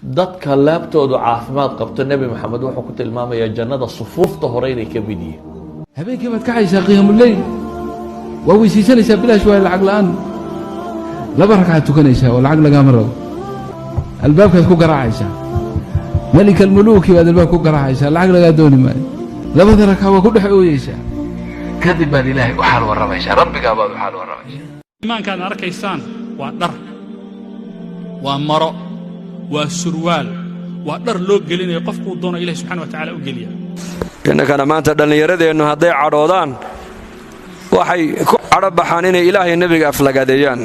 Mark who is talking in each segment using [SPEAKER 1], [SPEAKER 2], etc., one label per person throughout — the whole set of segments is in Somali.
[SPEAKER 1] dadka laabtoodu caafimaad qabto nebi maxamed wuxuu ku tilmaamayaa jannada sufuufta hore inay ka mid yihiin.
[SPEAKER 2] habeenkii baad kacaysaa qiyaamuleyl, waa weysiisanaysaa bilaash waa lacag la'aan, 2 ragcaad tukanaysaa oo lacag lagaama rabo, albaabkaad ku garaacaysaa, malika almuluuki baad albaab ku garaacaysaa, lacag lagaa dooni maayo, 2 ragcaad waa ku dhex ooyeysaa, kadib baad ilaahay u xaal warramaysaa, rabbigaa baad u xaal warramaysaa.
[SPEAKER 3] iimaankaad arkaysaan waa dhar, waa maro, waa surwaal, waa dhar loo gelinayo qofkuu doono ilaahay subxaana wa tacaala u geliya.
[SPEAKER 4] innakana maanta dhallinyaradeennu hadday cadhoodaan waxay ku cadho baxaan inay ilaahay nebiga aflagaadeeyaan,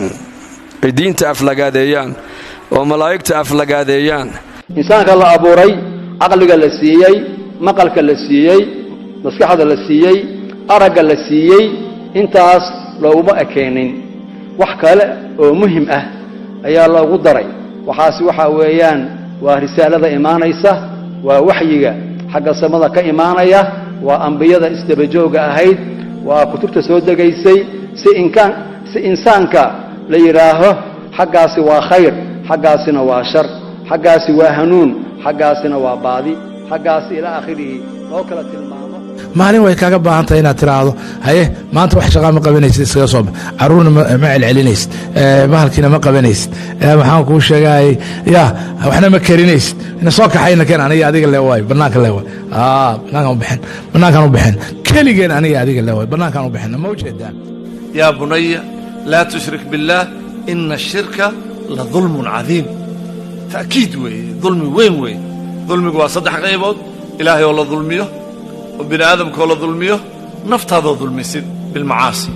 [SPEAKER 4] ay diinta aflagaadeeyaan, oo malaa'igta aflagaadeeyaan.
[SPEAKER 5] insaanka la abuuray, caqliga la siiyey, maqalka la siiyey, maskaxda la siiyey, aragga la siiyey, intaas looguma ekeenin. wax kale oo muhim ah ayaa loogu daray. waxaasi waxa weeyaan waa risaalada imaanaysa, waa waxyiga xagga samada ka imaanaya, waa ambiyada isdabajooga ahayd, waa kutubta soo degaysay si insaanka la yidhaaho xaggaasi waa khayr, xaggaasina waa shar, xaggaasi waa hanuun, xaggaasina waa baadi, xaggaasi ilaa aakhirihi loo kala tilmaamo.
[SPEAKER 2] maalin way kaaga baahan tahay inaad tiraahdo haye maanta wax shaqaa ma qabanaysid, iskaga soo bax, carruurna ma celcelinaysid, bahalkiina ma qabanaysid, waxaan kuu sheegay yaa waxna ma karinaysid, ina soo kaxayna keen aniga adiga le waay, bannaanka le waay, bannaankaan u bixin keligeen aniga adiga le waay, bannaankaan u bixin, ma ujeedaa.
[SPEAKER 6] yaa bunaya laa tushrik billaah ina ashirka la dulmun cadiim. ta'kiid weeye, dulmi weyn weeye. dulmigu waa 3 qaybood: ilaahay oo la dulmiyo, وبني آدم كولا ظلميه، نفتهذا ظلمي سيد بالمعاصي.